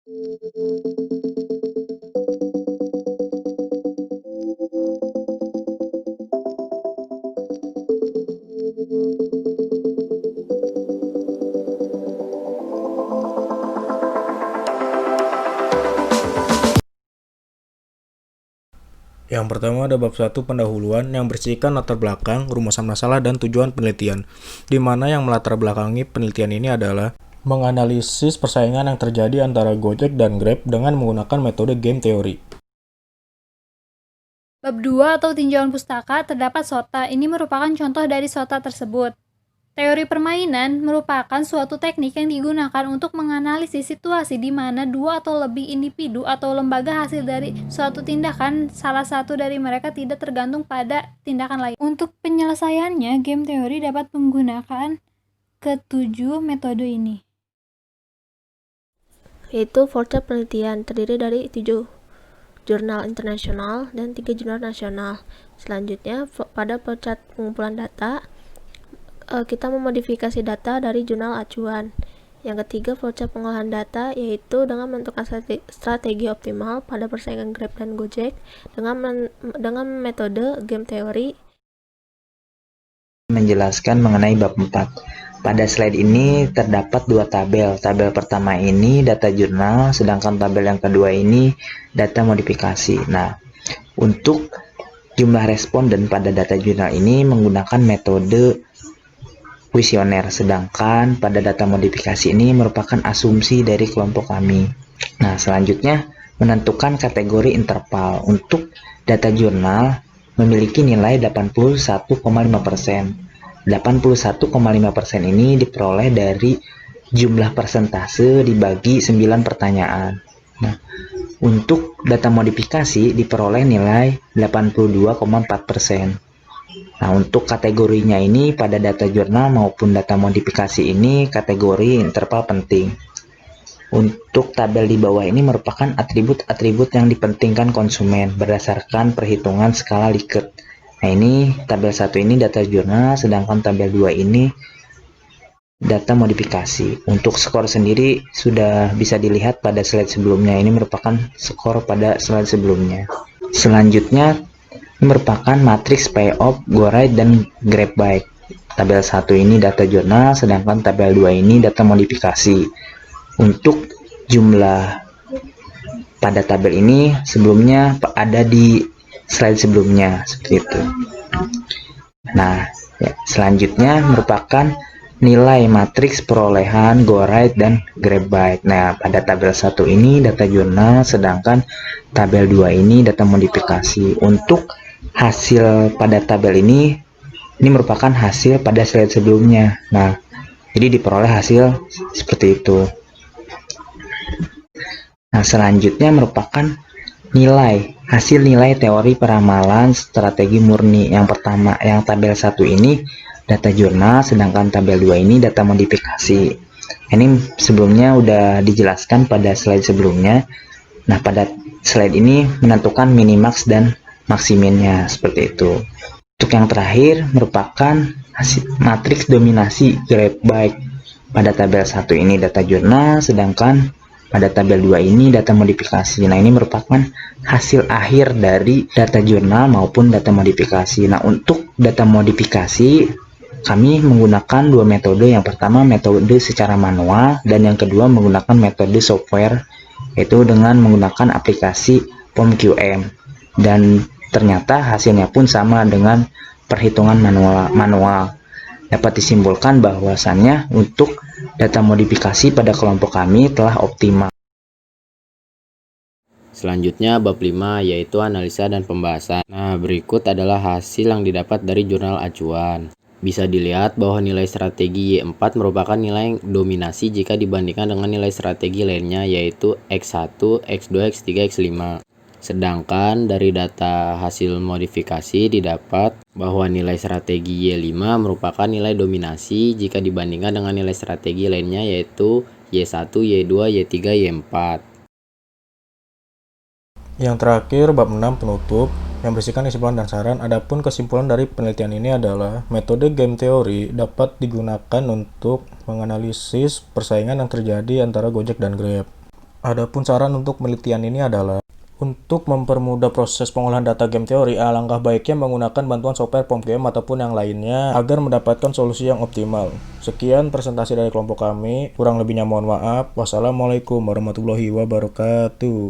Yang pertama ada bab 1 pendahuluan yang berisikan latar belakang, rumusan masalah, dan tujuan penelitian, di mana yang melatar belakangi penelitian ini adalah menganalisis persaingan yang terjadi antara Gojek dan Grab dengan menggunakan metode game teori. Bab 2 atau tinjauan pustaka terdapat SOTA. Ini merupakan contoh dari SOTA tersebut. Teori permainan merupakan suatu teknik yang digunakan untuk menganalisis situasi di mana dua atau lebih individu atau lembaga hasil dari suatu tindakan salah satu dari mereka tidak tergantung pada tindakan lain. Untuk penyelesaiannya, game teori dapat menggunakan ketujuh metode ini. Yaitu Forza penelitian, terdiri dari 7 jurnal internasional dan 3 jurnal nasional. Selanjutnya, pada pecat pengumpulan data, kita memodifikasi data dari jurnal acuan. Yang ketiga, flowchart pengolahan data, yaitu dengan menentukan strategi optimal pada persaingan Grab dan Gojek dengan metode game teori. Menjelaskan mengenai bab 4. Pada slide ini terdapat dua tabel. Tabel pertama ini data jurnal, sedangkan tabel yang kedua ini data modifikasi. Nah, untuk jumlah responden pada data jurnal ini menggunakan metode kuesioner, sedangkan pada data modifikasi ini merupakan asumsi dari kelompok kami. Nah, selanjutnya menentukan kategori interval. Untuk data jurnal memiliki nilai 81,5%. 81,5% ini diperoleh dari jumlah persentase dibagi 9 pertanyaan. Nah, untuk data modifikasi diperoleh nilai 82,4%. Nah, untuk kategorinya ini pada data jurnal maupun data modifikasi ini kategori interval penting. Untuk tabel di bawah ini merupakan atribut-atribut yang dipentingkan konsumen berdasarkan perhitungan skala Likert. Nah, ini tabel 1 ini data jurnal, sedangkan tabel 2 ini data modifikasi. Untuk skor sendiri sudah bisa dilihat pada slide sebelumnya. Ini merupakan skor pada slide sebelumnya. Selanjutnya merupakan matriks payoff, GoRide, dan GrabBike. Tabel 1 ini data jurnal, sedangkan tabel 2 ini data modifikasi. Untuk jumlah pada tabel ini sebelumnya ada di slide sebelumnya, seperti itu. Nah, selanjutnya merupakan nilai matriks perolehan GoRide dan GrabBike. Nah, pada tabel 1 ini data jurnal, sedangkan tabel 2 ini data modifikasi. Untuk hasil pada tabel ini merupakan hasil pada slide sebelumnya. Nah, jadi diperoleh hasil seperti itu. Nah, selanjutnya merupakan hasil nilai teori peramalan strategi murni. Yang pertama, yang tabel 1 ini data jurnal, sedangkan tabel 2 ini data modifikasi. Ini sebelumnya udah dijelaskan pada slide sebelumnya. Nah, pada slide ini menentukan minimax dan maksiminnya, seperti itu. Untuk yang terakhir merupakan matriks dominasi GrabBike. Pada tabel 1 ini data jurnal, sedangkan pada tabel 2 ini data modifikasi. Nah, ini merupakan hasil akhir dari data jurnal maupun data modifikasi. Nah, untuk data modifikasi kami menggunakan dua metode. Yang pertama metode secara manual, dan yang kedua menggunakan metode software, yaitu dengan menggunakan aplikasi PomQM. Dan ternyata hasilnya pun sama dengan perhitungan manual. Dapat disimpulkan bahwasannya untuk data modifikasi pada kelompok kami telah optimal. Selanjutnya bab 5 yaitu analisa dan pembahasan. Nah, berikut adalah hasil yang didapat dari jurnal acuan. Bisa dilihat bahwa nilai strategi Y4 merupakan nilai dominasi jika dibandingkan dengan nilai strategi lainnya, yaitu X1, X2, X3, X5. Sedangkan dari data hasil modifikasi didapat bahwa nilai strategi Y5 merupakan nilai dominasi jika dibandingkan dengan nilai strategi lainnya, yaitu Y1, Y2, Y3, Y4. Yang terakhir, bab 6 penutup yang berisikan kesimpulan dan saran. Adapun kesimpulan dari penelitian ini adalah metode game teori dapat digunakan untuk menganalisis persaingan yang terjadi antara Gojek dan Grab. Adapun saran untuk penelitian ini adalah untuk mempermudah proses pengolahan data game teori, alangkah baiknya menggunakan bantuan software POM-GM ataupun yang lainnya agar mendapatkan solusi yang optimal. Sekian presentasi dari kelompok kami, kurang lebihnya mohon maaf. Wassalamualaikum warahmatullahi wabarakatuh.